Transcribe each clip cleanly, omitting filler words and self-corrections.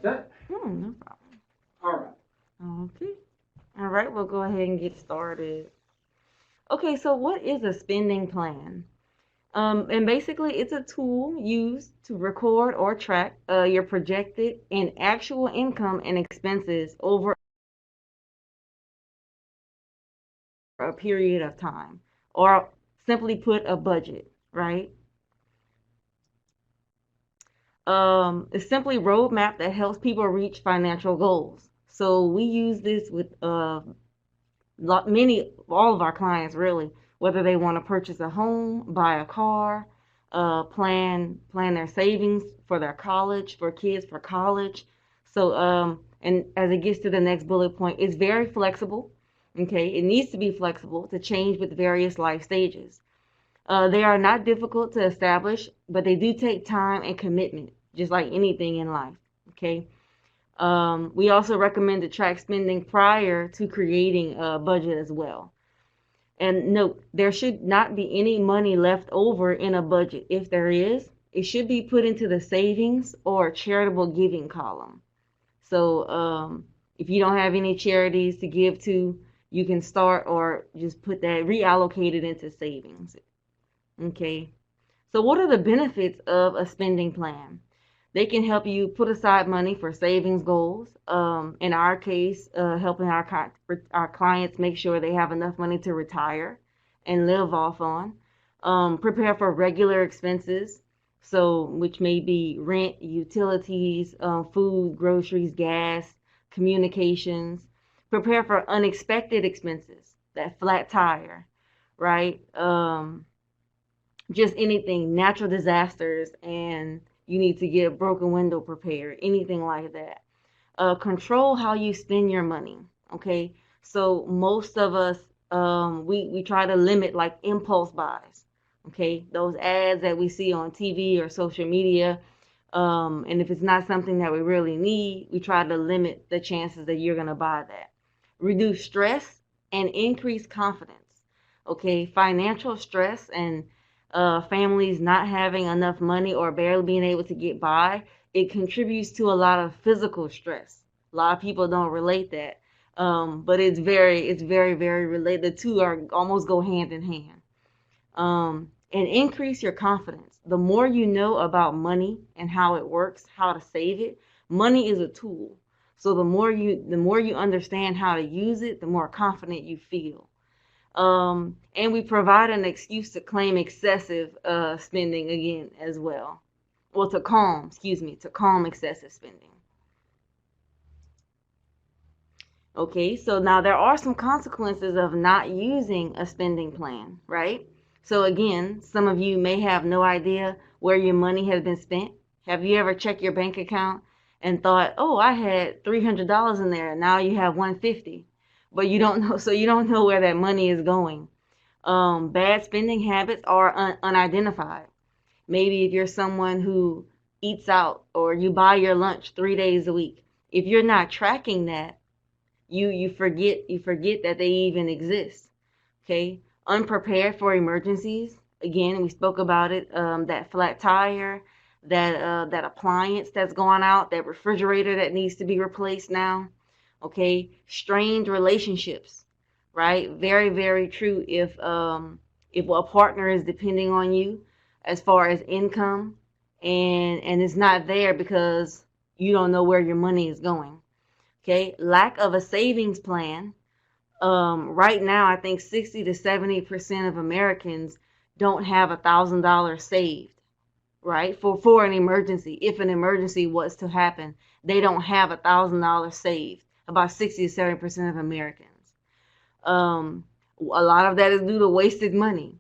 That? No problem. All right. Okay. All right, we'll go ahead and get started. Okay, so what is a spending plan? And basically, it's a tool used to record or track your projected and actual income and expenses over a period of time, or simply put, a budget, right? It's simply a roadmap that helps people reach financial goals. So we use this with all of our clients really, whether they want to purchase a home, buy a car, plan their savings for their college, for kids for college. So and as it gets to the next bullet point, it's very flexible. Okay, it needs to be flexible to change with various life stages. They are not difficult to establish, but they do take time and commitment, just like anything in life. Okay. We also recommend to track spending prior to creating a budget as well. And note, there should not be any money left over in a budget. If there is, it should be put into the savings or charitable giving column. So if you don't have any charities to give to, you can start or just put that, reallocate it into savings. Okay. So, what are the benefits of a spending plan? They can help you put aside money for savings goals. In our case, helping our clients make sure they have enough money to retire and live off on. Prepare for regular expenses, so which may be rent, utilities, food, groceries, gas, communications. Prepare for unexpected expenses, that flat tire, right? Just anything, natural disasters, and you need to get a broken window prepared, anything like that. Control how you spend your money. Okay, so most of us, we try to limit like impulse buys. Okay, those ads that we see on TV or social media, and if it's not something that we really need, we try to limit the chances that you're gonna buy that. Reduce stress and increase confidence. Okay, financial stress and families not having enough money or barely being able to get by, it contributes to a lot of physical stress. A lot of people don't relate that, but it's very related. The two are almost go hand in hand. And increase your confidence. The more you know about money and how it works, how to save it, money is a tool. So the more you understand how to use it, the more confident you feel. And we provide an excuse to claim excessive spending again as well. Well, to calm excessive spending. Okay, so now there are some consequences of not using a spending plan, right? So again, some of you may have no idea where your money has been spent. Have you ever checked your bank account and thought, "Oh, I had $300 in there, and now you have 150," but you don't know, so you don't know where that money is going. Bad spending habits are unidentified. Maybe if you're someone who eats out or you buy your lunch 3 days a week, if you're not tracking that, you forget that they even exist. Okay, unprepared for emergencies. Again, we spoke about it. That flat tire, that appliance that's gone out, that refrigerator that needs to be replaced now. Okay, strained relationships, right? Very, very true. If a partner is depending on you as far as income, and it's not there because you don't know where your money is going. Okay, lack of a savings plan. Right now, I think 60 to 70% of Americans don't have $1,000 saved, right? For an emergency. If an emergency was to happen, they don't have $1,000 saved. About 60 to 70% of Americans. A lot of that is due to wasted money.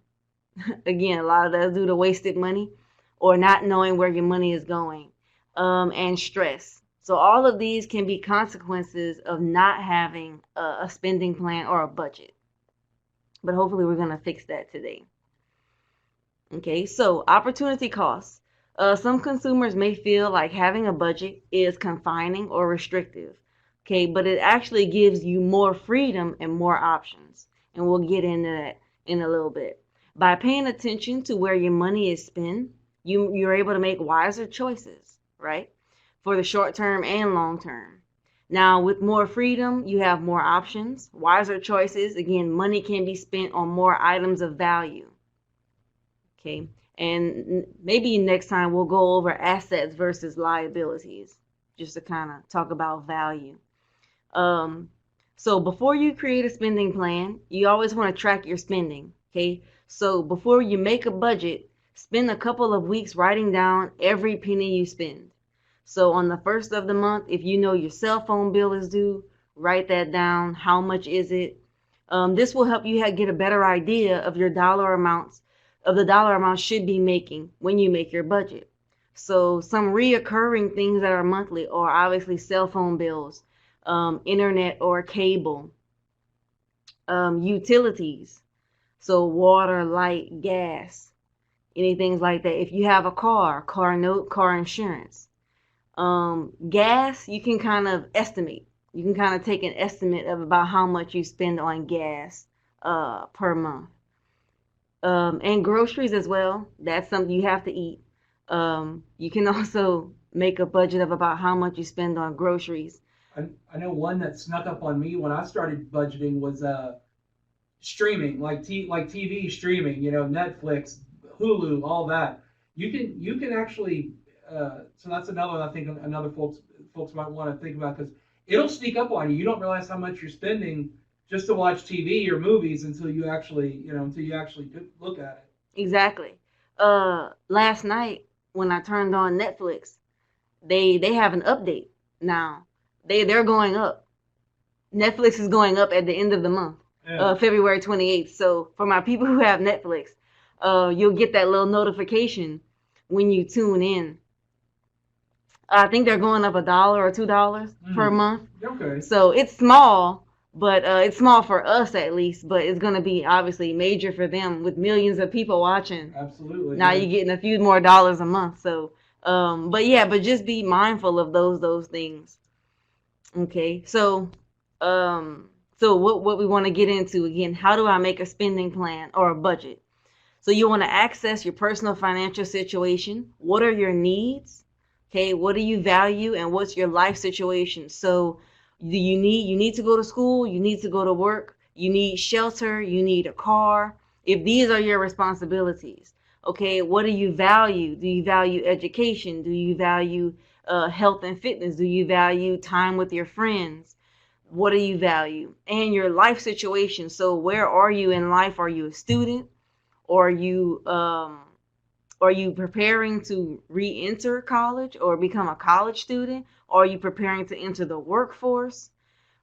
Again, a lot of that is due to wasted money or not knowing where your money is going, and stress. So all of these can be consequences of not having a spending plan or a budget. But hopefully we're going to fix that today. Okay, so opportunity costs. Some consumers may feel like having a budget is confining or restrictive. Okay, but it actually gives you more freedom and more options. And we'll get into that in a little bit. By paying attention to where your money is spent, you're able to make wiser choices, right? for the short term and long term. Now, with more freedom, you have more options, wiser choices. Again, money can be spent on more items of value. Okay, and maybe next time we'll go over assets versus liabilities, just to kind of talk about value. Um, so before you create a spending plan, you always want to track your spending. Okay, so before you make a budget, spend a couple of weeks writing down every penny you spend. So on the first of the month, if you know your cell phone bill is due, write that down. How much is it? This will help you get a better idea of your dollar amounts, of the dollar amount should be making when you make your budget. So some reoccurring things that are monthly are obviously cell phone bills, internet or cable, utilities, so water, light, gas, anything like that. If you have a car note, car insurance. Gas, you can kind of estimate. You can kind of take an estimate of about how much you spend on gas per month. And groceries as well. That's something you have to eat. You can also make a budget of about how much you spend on groceries. I know one that snuck up on me when I started budgeting was streaming, like TV streaming, Netflix, Hulu, all that. You can actually so that's another one I think another folks might want to think about because it'll sneak up on you. You don't realize how much you're spending just to watch TV or movies until you actually look at it. Exactly. Last night when I turned on Netflix, they have an update now. They're going up. Netflix is going up at the end of the month, Yeah. February 28th. So for my people who have Netflix, you'll get that little notification when you tune in. I think they're going up $1 or $2 per month. Okay. So it's small, but it's small for us at least. But it's going to be obviously major for them with millions of people watching. Absolutely. Now you're getting a few more dollars a month. So, but just be mindful of those things. Okay. So what we want to get into again? How do I make a spending plan or a budget? So you want to access your personal financial situation. What are your needs? Okay, what do you value and what's your life situation? So you need to go to school, you need to go to work, you need shelter, you need a car. If these are your responsibilities, okay, what do you value? Do you value education? Do you value health and fitness? Do you value time with your friends? What do you value? And your life situation. So where are you in life? Are you a student? Or are you preparing to re-enter college or become a college student? Or are you preparing to enter the workforce?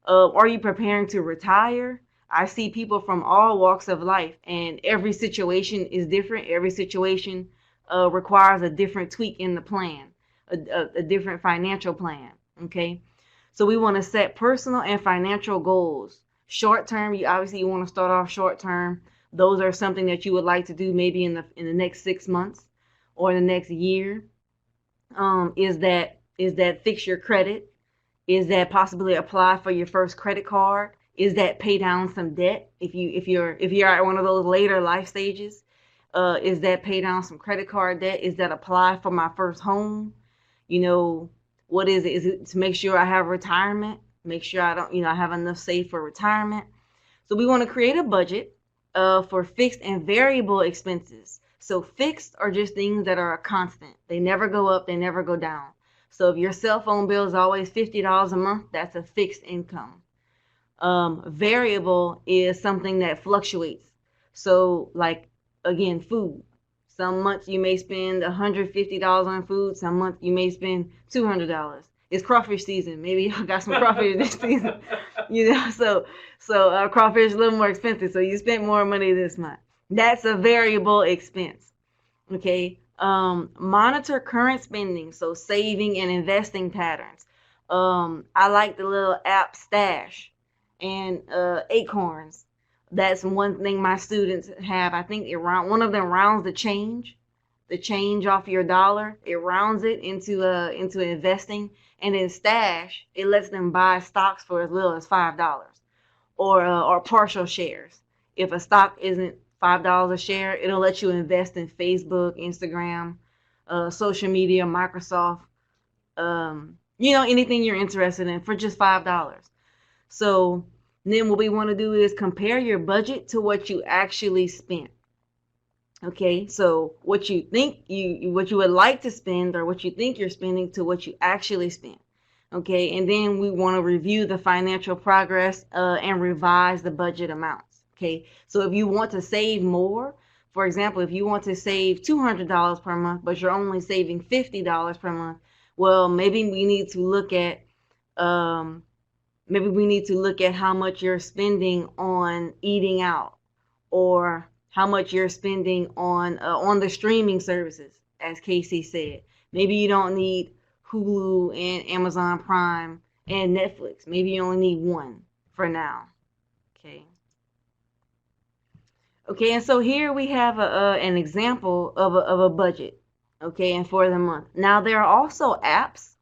Are you preparing to retire? I see people from all walks of life, and every situation is different. Every situation requires a different tweak in the plan, a different financial plan. Okay, so we want to set personal and financial goals. Short term, you want to start off short term. Those are something that you would like to do maybe in the next 6 months or the next year. Is that fix your credit? Is that possibly apply for your first credit card? Is that pay down some debt if you're at one of those later life stages? Is that pay down some credit card debt? Is that apply for my first home? What is it? Is it to make sure I have retirement? Make sure I don't, I have enough saved for retirement. So we want to create a budget for fixed and variable expenses. So fixed are just things that are a constant. They never go up, they never go down. So if your cell phone bill is always $50 a month, that's a fixed income. Variable is something that fluctuates. So like, again, food. Some months you may spend $150 on food. Some months you may spend $200. It's crawfish season. Maybe y'all got some crawfish this season. So crawfish is a little more expensive. So you spent more money this month. That's a variable expense. Okay. Monitor current spending. So saving and investing patterns. I like the little app Stash and Acorns. That's one thing my students have. I think one of them rounds the change off your dollar. It rounds it into investing, and then Stash, it lets them buy stocks for as little as $5 or partial shares. If a stock isn't $5 a share, it'll let you invest in Facebook, Instagram, social media, Microsoft, anything you're interested in for just $5. So then what we want to do is compare your budget to what you actually spent. Okay, so what you think what you would like to spend or what you think you're spending to what you actually spent. Okay, and then we want to review the financial progress and revise the budget amounts. Okay, so if you want to save more, for example, if you want to save $200 per month, but you're only saving $50 per month, well, maybe we need to look at how much you're spending on eating out, or how much you're spending on the streaming services, as Casey said. Maybe you don't need Hulu and Amazon Prime and Netflix. Maybe you only need one for now. Okay. Okay, and so here we have an example of a budget. Okay, and for the month. Now there are also apps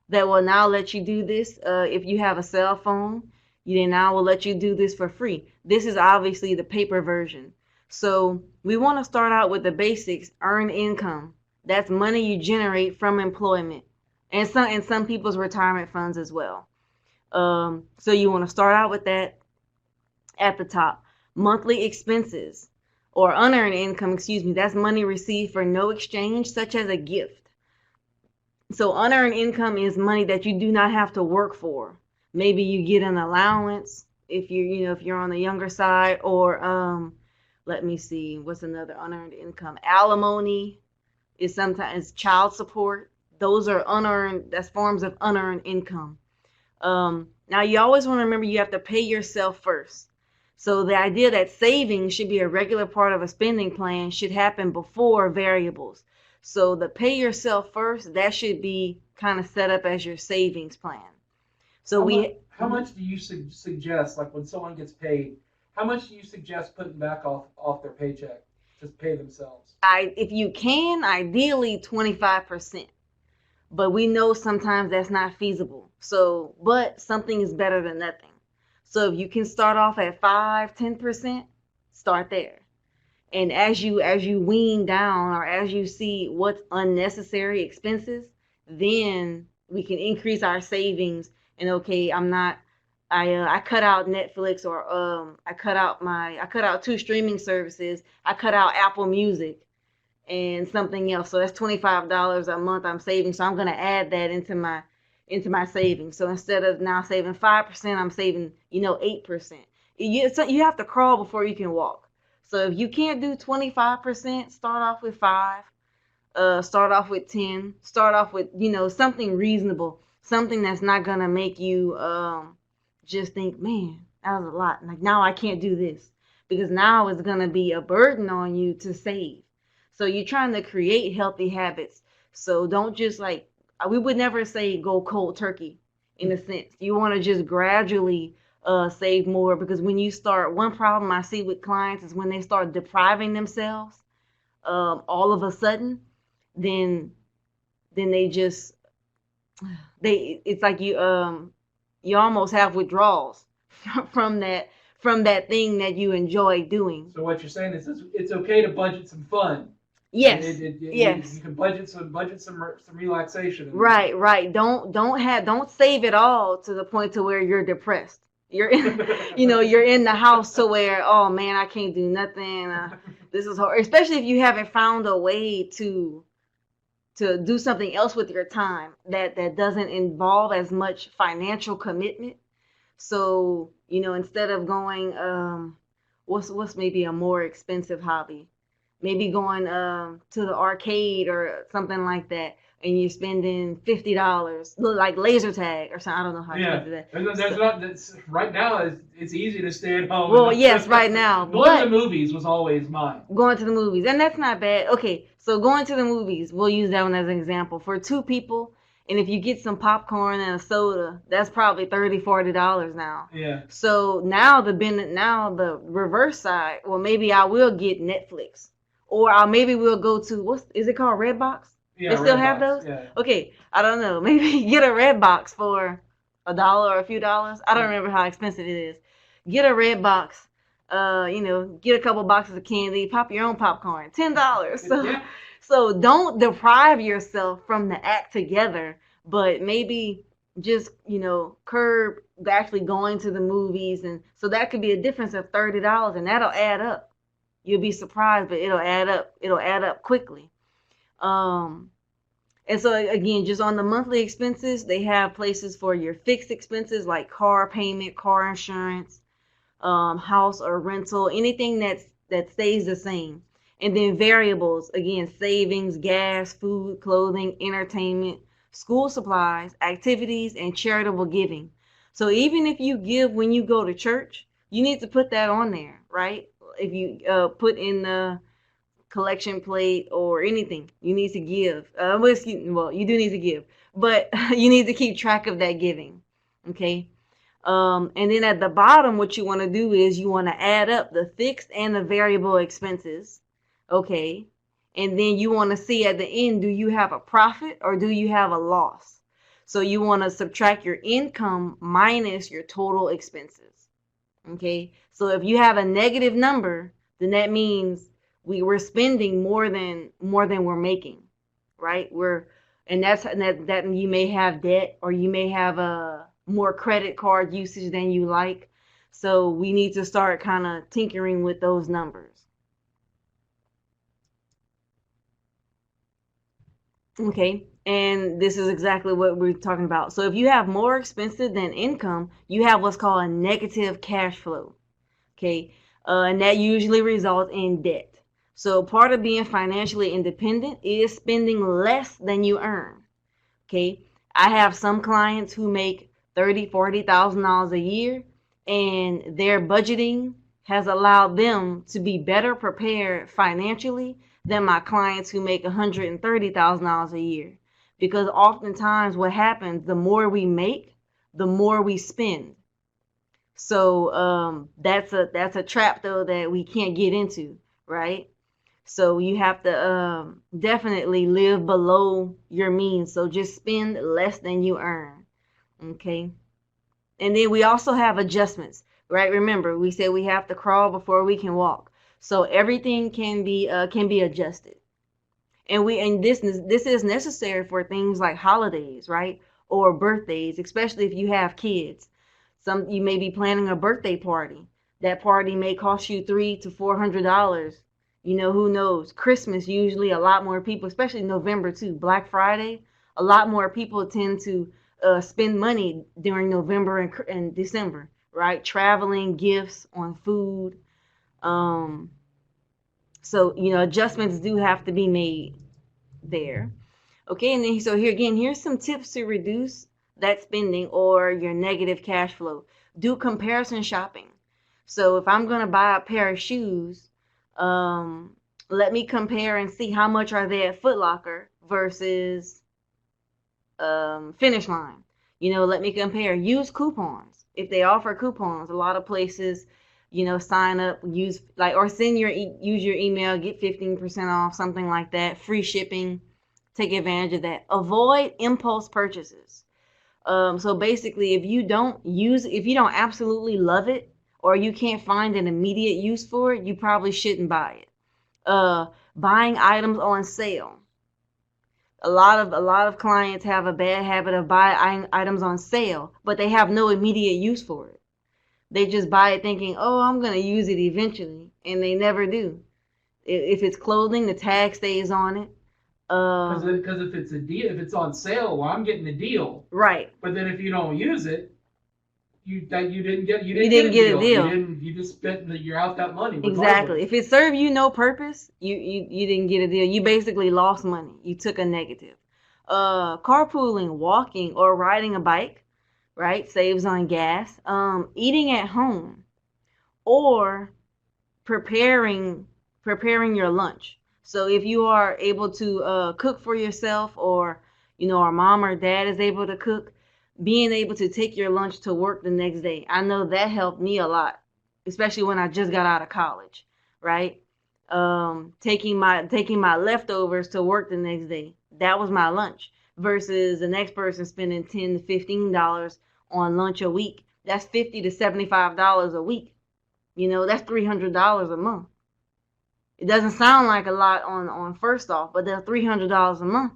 that will now let you do this. If you have a cell phone, they now will let you do this for free. This is obviously the paper version. So we want to start out with the basics: earned income. That's money you generate from employment, and some people's retirement funds as well. So you want to start out with that at the top. Monthly expenses, or unearned income, that's money received for no exchange, such as a gift. So unearned income is money that you do not have to work for. Maybe you get an allowance if you're on the younger side, or let me see, what's another unearned income? Alimony is sometimes child support. Those are unearned. That's forms of unearned income. Now you always want to remember you have to pay yourself first. So the idea that saving should be a regular part of a spending plan should happen before variables. So the pay yourself first, that should be kind of set up as your savings plan. So how much do you suggest, like when someone gets paid, how much do you suggest putting back off their paycheck? Just pay themselves. If you can, ideally 25%. But we know sometimes that's not feasible. So, but something is better than nothing. So if you can start off at 5-10%, start there. And as you wean down, or as you see what's unnecessary expenses, then we can increase our savings. And okay, I cut out Netflix, or I cut out 2 streaming services. I cut out Apple Music and something else. So that's $25 a month I'm saving. So I'm going to add that into my savings. So instead of now saving 5%, I'm saving 8%. You have to crawl before you can walk. So if you can't do 25%, start off with 5. Start off with 10. Start off with something reasonable, something that's not gonna make you just think, man, that was a lot. Like, now I can't do this, because now it's gonna be a burden on you to save. So you're trying to create healthy habits. So don't just we would never say go cold turkey in a sense. You want to just gradually save more, because when you start, one problem I see with clients is when they start depriving themselves all of a sudden, then it's like you almost have withdrawals from that thing that you enjoy doing. So what you're saying is it's okay to budget some fun. Yes. Yes. You can budget some relaxation. Right. Don't save it all to the point to where you're depressed. You're in the house to where, oh man, I can't do nothing. This is hard, especially if you haven't found a way to do something else with your time that doesn't involve as much financial commitment. So, instead of going, what's maybe a more expensive hobby? Maybe going to the arcade or something like that, and you're spending $50, like laser tag or something. I don't know how to do that. Right now, it's easy to stay at home. Well, yes, right now. Going to the movies was always mine. Going to the movies, and that's not bad. Okay, so going to the movies, we'll use that one as an example. For 2 people, and if you get some popcorn and a soda, that's probably $30-$40 now. Yeah. So now the reverse side, well, maybe I will get Netflix. Or maybe we'll go to, is it called Redbox? Yeah, they still Redbox, have those? Yeah. Okay, I don't know. Maybe get a Redbox for $1 or a few dollars. I don't remember how expensive it is. Get a Redbox. Get a couple boxes of candy. Pop your own popcorn. $10. So don't deprive yourself from the act together but maybe just, curb actually going to the movies. And so that could be a difference of $30, and that'll add up. You'll be surprised, but it'll add up. It'll add up quickly. Um, and so again, just on the monthly expenses, they have places for your fixed expenses like car payment, car insurance, house or rental, anything that stays the same. And then variables, again, savings, gas, food, clothing, entertainment, school supplies, activities, and charitable giving. So even if you give when you go to church, you need to put that on there, right? If you put in the collection plate or anything, you need to give. Well, you do need to give, but you need to keep track of that giving. Okay. And then at the bottom, what you want to do is you want to add up the fixed and the variable expenses. Okay. And then you want to see at the end, do you have a profit or do you have a loss? So you want to subtract your income minus your total expenses. Okay. So if you have a negative number, then that means we're spending more than we're making, right? That you may have debt, or you may have a more credit card usage than you like. So we need to start kind of tinkering with those numbers. Okay, and this is exactly what we're talking about. So if you have more expenses than income, you have what's called a negative cash flow. Okay, and that usually results in debt. So part of being financially independent is spending less than you earn. Okay, I have some clients who make $30,000-$40,000 a year, and their budgeting has allowed them to be better prepared financially than my clients who make $130,000 a year. Because oftentimes what happens, the more we make, the more we spend. So that's a trap though that we can't get into, right? So you have to definitely live below your means. So just spend less than you earn. Okay. And then we also have adjustments, right? Remember, we said we have to crawl before we can walk. So everything can be adjusted. And this is necessary for things like holidays, right? Or birthdays, especially if you have kids. You may be planning a birthday party. That party may cost you $300 to $400. Who knows? Christmas, usually a lot more people, especially November too, Black Friday, a lot more people tend to spend money during November and December, right? Traveling, gifts, on food. So adjustments do have to be made there. Okay, and then so here's some tips to reduce that spending or your negative cash flow. Do comparison shopping. So if I'm gonna buy a pair of shoes, let me compare and see how much are they at Foot Locker versus Finish Line. Let me compare. Use coupons. If they offer coupons, a lot of places, sign up, use or use your email, get 15% off, something like that, free shipping. Take advantage of that. Avoid impulse purchases. So basically, if you don't absolutely love it, or you can't find an immediate use for it, you probably shouldn't buy it. Buying items on sale. A lot of clients have a bad habit of buying items on sale, but they have no immediate use for it. They just buy it thinking, oh, I'm going to use it eventually, and they never do. If it's clothing, the tag stays on it. Because if it's a deal, if it's on sale, well, I'm getting a deal. Right. But then if you don't use it, you didn't get a deal. You just spent you're out that money. Regardless. Exactly. If it served you no purpose, you didn't get a deal. You basically lost money. You took a negative. Carpooling, walking, or riding a bike, right? Saves on gas. Eating at home, or preparing your lunch. So if you are able to cook for yourself, or our mom or dad is able to cook, being able to take your lunch to work the next day. I know that helped me a lot, especially when I just got out of college, right? Taking my leftovers to work the next day. That was my lunch, versus the next person spending $10 to $15 on lunch a week. That's $50 to $75 a week. That's $300 a month. It doesn't sound like a lot on first off, but that's $300 a month.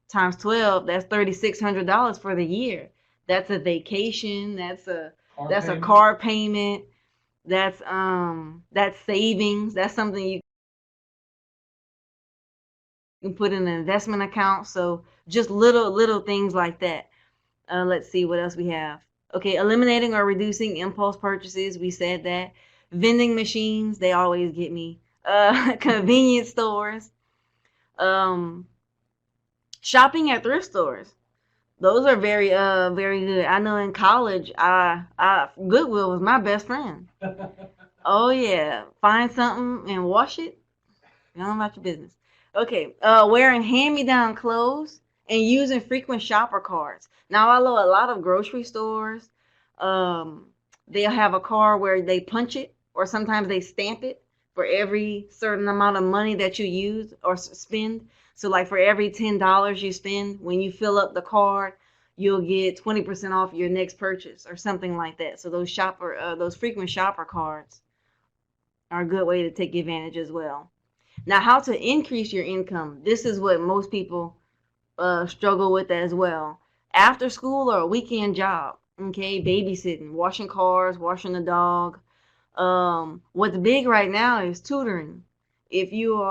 times 12, that's $3,600 for the year. That's a vacation. That's a car payment. That's savings. That's something you can put in an investment account. So just little things like that. Let's see what else we have. Okay, eliminating or reducing impulse purchases. We said that. Vending machines, they always get me. Convenience stores. Um, Shopping at thrift stores. Those are very good. I know in college, I Goodwill was my best friend. Oh yeah, find something and wash it. You know about your business. Okay, wearing hand-me-down clothes and using frequent shopper cards. Now I know a lot of grocery stores, um, they'll have a card where they punch it, or sometimes they stamp it for every certain amount of money that you use or spend. So like for every $10 you spend, when you fill up the card, you'll get 20% off your next purchase or something like that. So those frequent shopper cards are a good way to take advantage as well. Now, how to increase your income. This is what most people struggle with as well. After school or a weekend job, okay, babysitting, washing cars, washing the dog. What's big right now is tutoring. If you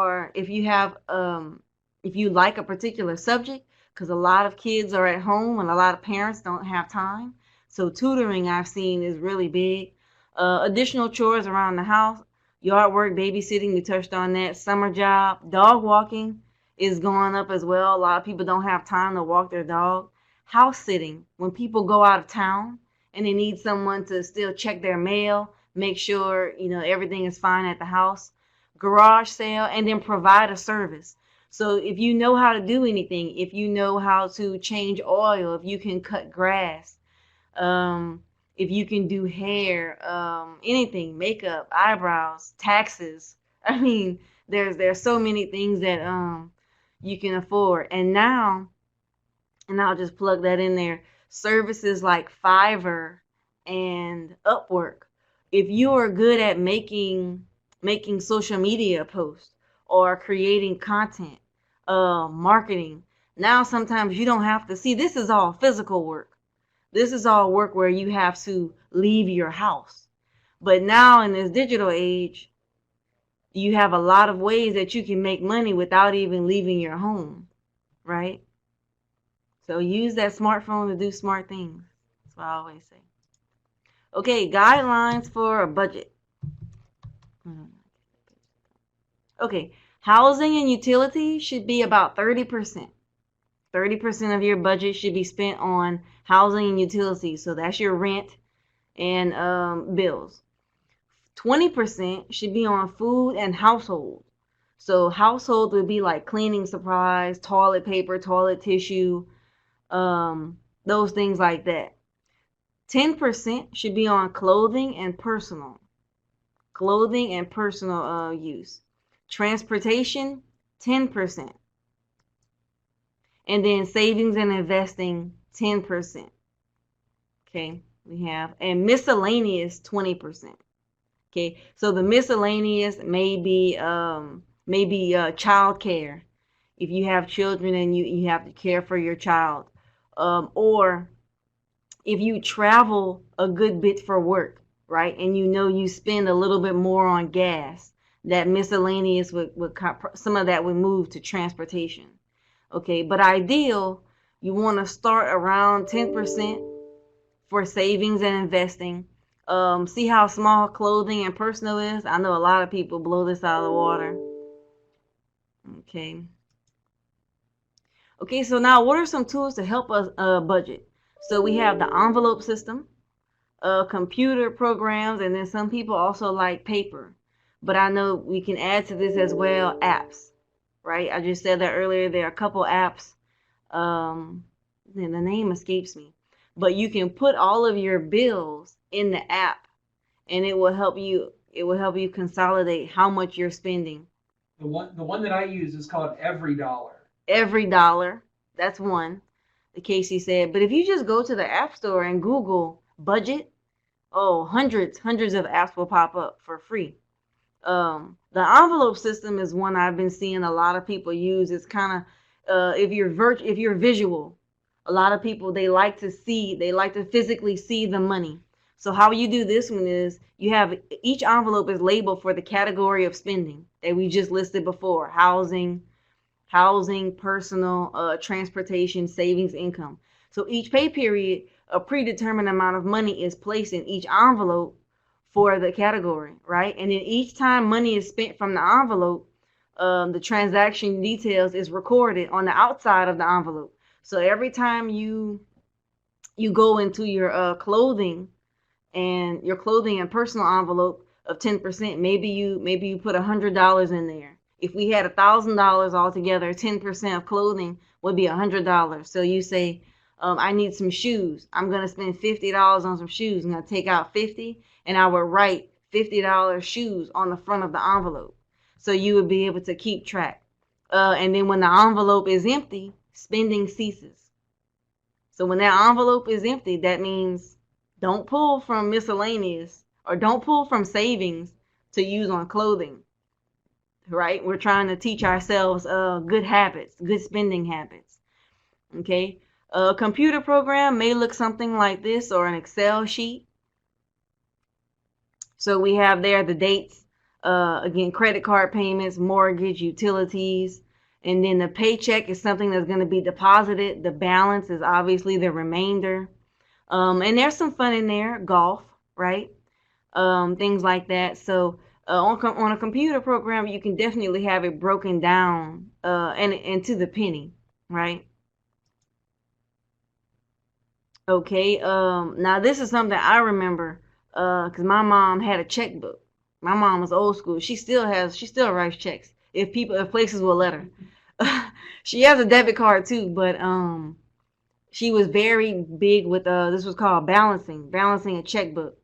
like a particular subject, because a lot of kids are at home and a lot of parents don't have time. So tutoring I've seen is really big. Additional chores around the house, yard work, babysitting, we touched on that. Summer job, dog walking is going up as well. A lot of people don't have time to walk their dog. House sitting, when people go out of town and they need someone to still check their mail, make sure everything is fine at the house. Garage sale, and then provide a service. So if you know how to do anything, if you know how to change oil, if you can cut grass, um, if you can do hair, anything, makeup, eyebrows, taxes. I mean, there's so many things that you can afford. And I'll just plug that in there. Services like Fiverr and Upwork. If you are good at making social media posts or creating content, marketing, now sometimes you don't have to see. This is all physical work. This is all work where you have to leave your house. But now in this digital age, you have a lot of ways that you can make money without even leaving your home, right? So use that smartphone to do smart things. That's what I always say. Okay, guidelines for a budget. Okay, housing and utilities should be about 30%. 30% of your budget should be spent on housing and utilities. So that's your rent and bills. 20% should be on food and household. So household would be like cleaning supplies, toilet paper, toilet tissue, those things like that. 10% should be on clothing and personal use. Transportation, 10%. And then savings and investing, 10%. Okay, we have, and miscellaneous, 20%. Okay, so the miscellaneous may be child care. If you have children and you have to care for your child, or if you travel a good bit for work, right, and you spend a little bit more on gas, that miscellaneous would some of that would move to transportation. Okay, but ideal, you want to start around 10% for savings and investing. See how small clothing and personal is? I know a lot of people blow this out of the water. Okay. Okay, so now what are some tools to help us budget? So we have the envelope system, computer programs, and then some people also like paper. But I know we can add to this as well apps, right? I just said that earlier. There are a couple apps. The name escapes me. But you can put all of your bills in the app, and it will help you consolidate how much you're spending. The one that I use is called Every Dollar. Every dollar. That's one. The Casey said. But if you just go to the App Store and Google budget, hundreds of apps will pop up for free. The envelope system is one I've been seeing a lot of people use. It's kind of if you're visual, a lot of people, they like to physically see the money. So how you do this one is you have each envelope is labeled for the category of spending that we just listed before: housing, personal, transportation, savings, income. So each pay period, a predetermined amount of money is placed in each envelope for the category, right? And then each time money is spent from the envelope, the transaction details is recorded on the outside of the envelope. So every time you go into your clothing and personal envelope of 10%, maybe you put $100 in there. If we had $1,000 altogether, 10% of clothing would be $100. So you say, I need some shoes. I'm gonna spend $50 on some shoes. I'm gonna take out 50, and I would write $50 shoes on the front of the envelope. So you would be able to keep track. And then when the envelope is empty, spending ceases. So when that envelope is empty, that means don't pull from miscellaneous or don't pull from savings to use on clothing, right? We're trying to teach ourselves good habits, good spending habits, okay? A computer program may look something like this, or an Excel sheet. So we have there the dates, again, credit card payments, mortgage, utilities, and then the paycheck is something that's going to be deposited. The balance is obviously the remainder. And there's some fun in there, golf, right? Things like that. So on a computer program, you can definitely have it broken down and to the penny, right? Okay. Now this is something I remember because my mom had a checkbook. My mom was old school. She still writes checks if places will let her. She has a debit card too, but she was very big with this was called balancing a checkbook.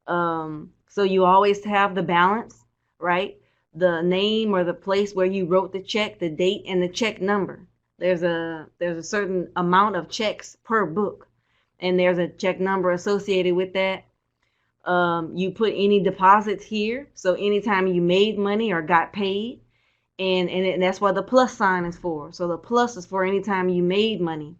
So you always have the balance, right? The name or the place where you wrote the check, the date, and the check number. There's a certain amount of checks per book, and there's a check number associated with that. You put any deposits here, so anytime you made money or got paid, and that's what the plus sign is for. So the plus is for anytime you made money,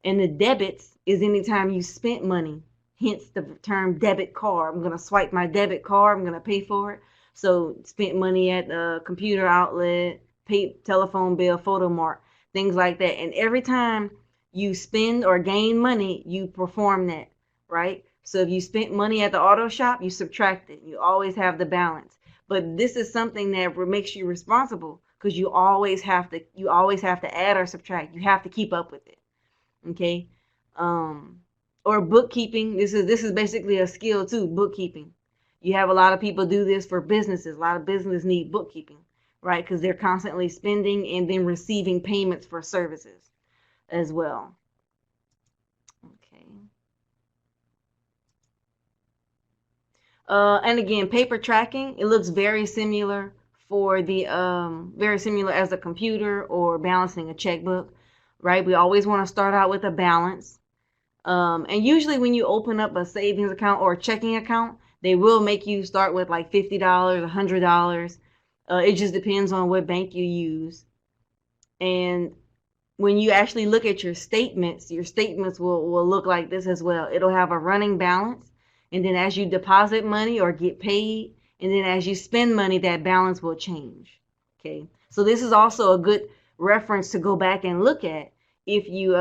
and the debits is anytime you spent money. Hence the term debit card. I'm gonna swipe my debit card. I'm gonna pay for it. So spent money at the computer outlet, pay telephone bill, photo mart, things like that. And every time you spend or gain money, you perform that, right? So if you spent money at the auto shop, you subtract it. You always have the balance. But this is something that makes you responsible because you always have to add or subtract. You have to keep up with it. Okay. Or bookkeeping. This is basically a skill too, bookkeeping. You have a lot of people do this for businesses. A lot of businesses need bookkeeping, right? Because they're constantly spending and then receiving payments for services as well. Okay. And again, paper tracking, it looks very similar very similar as a computer or balancing a checkbook, right? We always want to start out with a balance. And usually when you open up a savings account or a checking account, they will make you start with like $50, $100. It just depends on what bank you use. And when you actually look at your statements will look like this as well. It'll have a running balance. And then as you deposit money or get paid, and then as you spend money, that balance will change. Okay. So this is also a good reference to go back and look at if you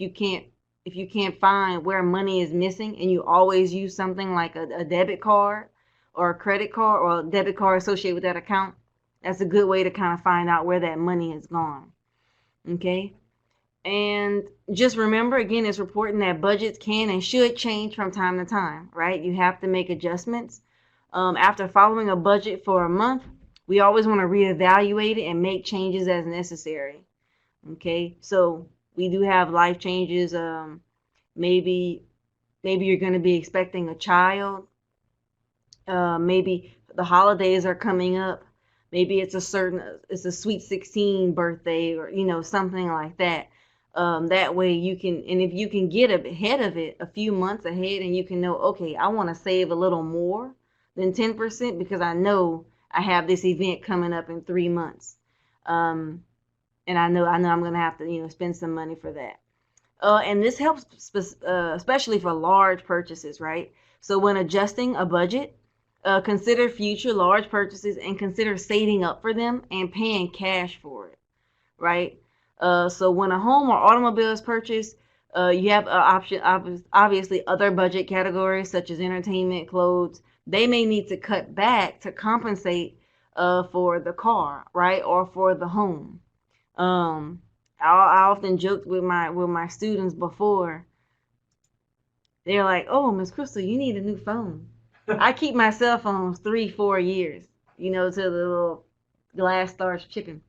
can't find where money is missing, and you always use something like a debit card or a credit card or a debit card associated with that account. That's a good way to kind of find out where that money has gone. Okay. And just remember, again, it's important that budgets can and should change from time to time, right? You have to make adjustments. After following a budget for a month, we always want to reevaluate it and make changes as necessary. Okay, so we do have life changes. Maybe you're going to be expecting a child. Maybe the holidays are coming up. Maybe it's a sweet 16 birthday, or something like that. That way you can, and if you can get ahead of it a few months ahead, and you can know, okay, I want to save a little more than 10% because I know I have this event coming up in 3 months. and I know I'm gonna have to spend some money for that. And this helps especially for large purchases, right? So when adjusting a budget, consider future large purchases and consider saving up for them and paying cash for it, right? So when a home or automobile is purchased, you have obviously other budget categories such as entertainment, clothes. They may need to cut back to compensate for the car, right, or for the home. Um, I often joked with my students before. They're like, "Oh, Miss Krystal, you need a new phone." I keep my cell phones 3, 4 years, till the little glass starts chipping.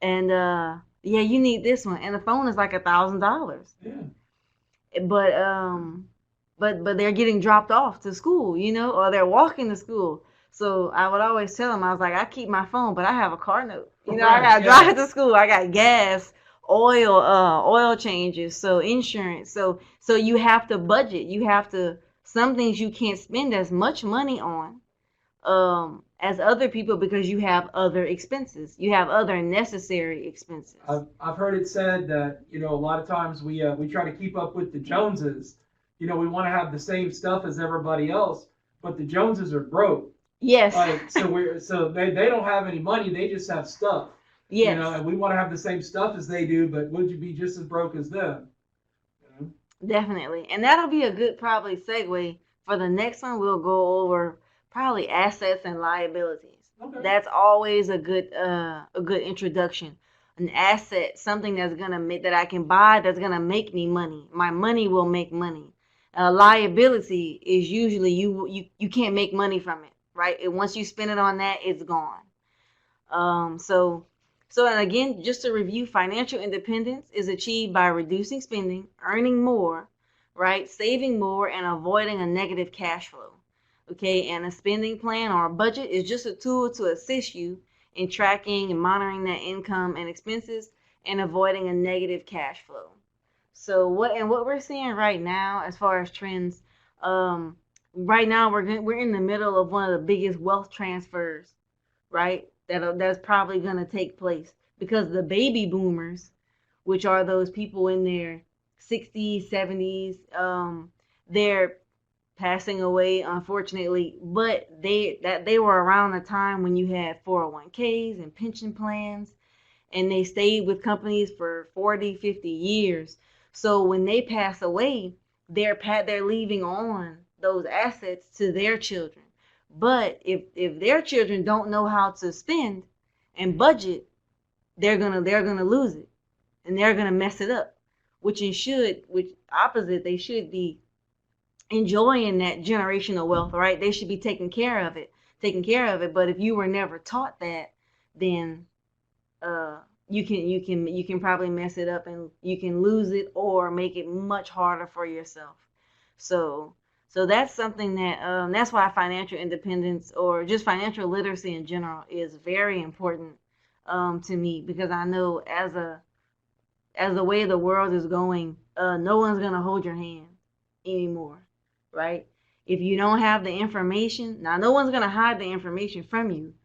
And yeah, you need this one, and the phone is like $1,000. Yeah. But they're getting dropped off to school, or they're walking to school. So I would always tell them, I was like, I keep my phone, but I have a car note. I Right. gotta Yeah. drive to school. I got gas, oil changes, so insurance. So you have to budget. You have to some things you can't spend as much money on as other people because you have other expenses. You have other necessary expenses. I've heard it said that a lot of times we try to keep up with the Joneses. We want to have the same stuff as everybody else, but the Joneses are broke. Yes. Like so they don't have any money. They just have stuff. Yes. And we want to have the same stuff as they do, but would you be just as broke as them? Definitely. And that'll be a good probably segue for the next one. We'll go over probably assets and liabilities. Okay. That's always a good introduction. An asset, something that's gonna make that I can buy that's gonna make me money. My money will make money. Liability is usually you can't make money from it, right? And once you spend it on that, it's gone. So and again, just to review, financial independence is achieved by reducing spending, earning more, right, saving more, and avoiding a negative cash flow. Okay, and a spending plan or a budget is just a tool to assist you in tracking and monitoring that income and expenses and avoiding a negative cash flow. So what we're seeing right now as far as trends, right now we're in the middle of one of the biggest wealth transfers, right? That's probably going to take place because the baby boomers, which are those people in their 60s, 70s, they're passing away unfortunately, but they were around the time when you had 401ks and pension plans, and they stayed with companies for 40, 50 years. So when they pass away, they're leaving on those assets to their children. But if their children don't know how to spend and budget, they're gonna lose it, and they're gonna mess it up. Which opposite, they should be enjoying that generational wealth, right? They should be taking care of it. But if you were never taught that, then you can probably mess it up and you can lose it or make it much harder for yourself. So so that's something that's why financial independence or just financial literacy in general is very important to me, because I know as the way the world is going, no one's gonna hold your hand anymore, right? If you don't have the information, now no one's gonna hide the information from you,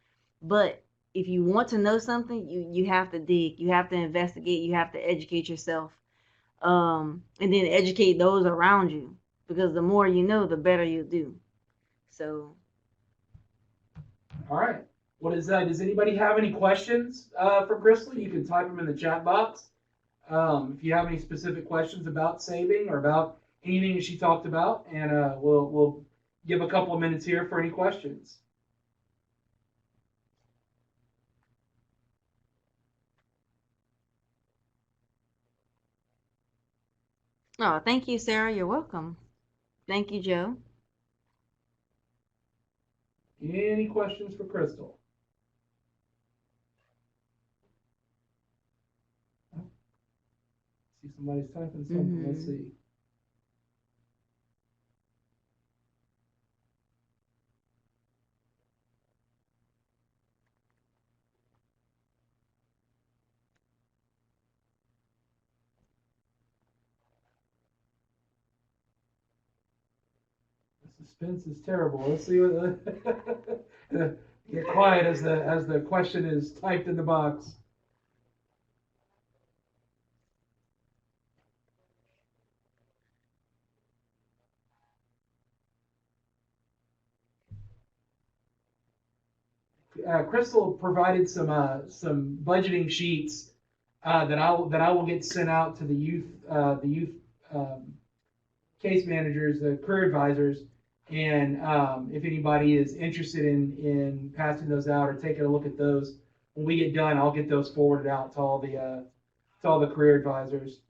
but if you want to know something, you have to dig, you have to investigate, you have to educate yourself, and then educate those around you, because the more you know, the better you'll do. So, All right. What is that? Does anybody have any questions for Krystal? You can type them in the chat box. If you have any specific questions about saving or about anything she talked about, and we'll give a couple of minutes here for any questions. oh, thank you, Sarah. You're welcome. Thank you, Joe. Any questions for Krystal? See, somebody's typing something. Let's see. The suspense is terrible. Let's see what get quiet as the question is typed in the box. Krystal provided some budgeting sheets that I will get sent out to the youth case managers, the career advisors, and if anybody is interested in passing those out or taking a look at those, when we get done, I'll get those forwarded out to all the career advisors.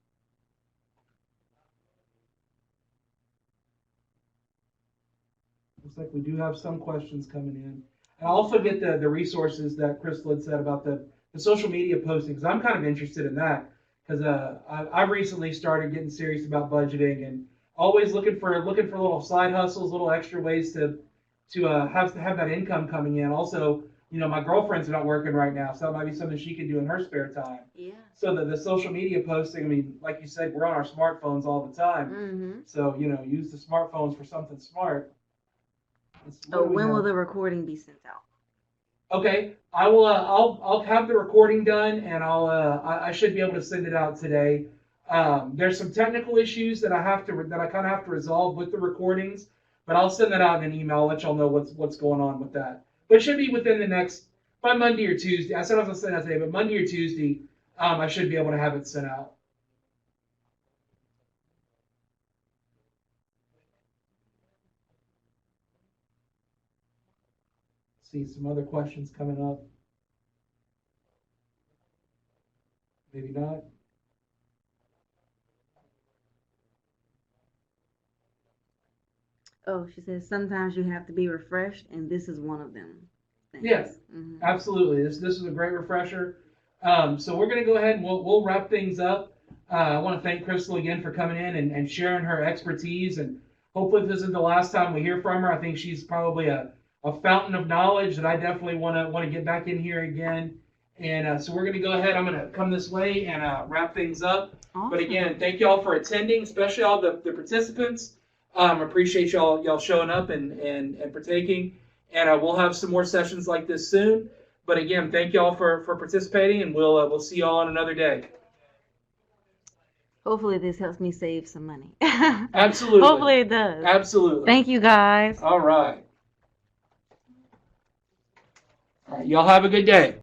Looks like we do have some questions coming in. And I'll also get the resources that Krystal had said about the social media postings. I'm kind of interested in that because I've recently started getting serious about budgeting and always looking for little side hustles, little extra ways to have that income coming in. Also, my girlfriend's not working right now, so that might be something she can do in her spare time. Yeah. So the social media posting, I mean, like you said, we're on our smartphones all the time. Mm-hmm. So, use the smartphones for something smart. Oh, when will the recording be sent out? Okay, I will. I'll have the recording done, and I should be able to send it out today. There's some technical issues that I kind of have to resolve with the recordings, but I'll send that out in an email. I'll let y'all know what's going on with that. But it should be within the next by Monday or Tuesday. I said I was gonna send it out today, but Monday or Tuesday, I should be able to have it sent out. See some other questions coming up. Maybe not. Oh, she says sometimes you have to be refreshed, and this is one of them. Thanks. Yes, Mm-hmm. absolutely. This is a great refresher. So we're going to go ahead and we'll wrap things up. I want to thank Krystal again for coming in and sharing her expertise. And hopefully this isn't the last time we hear from her. I think she's probably a fountain of knowledge that I definitely want to get back in here again. And so we're going to go ahead. I'm going to come this way and wrap things up. Awesome. But again, thank you all for attending, especially all the participants. Appreciate y'all showing up and partaking. And we'll have some more sessions like this soon. But again, thank y'all for participating, and we'll see y'all on another day. Hopefully this helps me save some money. Absolutely. Hopefully it does. Absolutely. Thank you, guys. All right. All right. Y'all have a good day.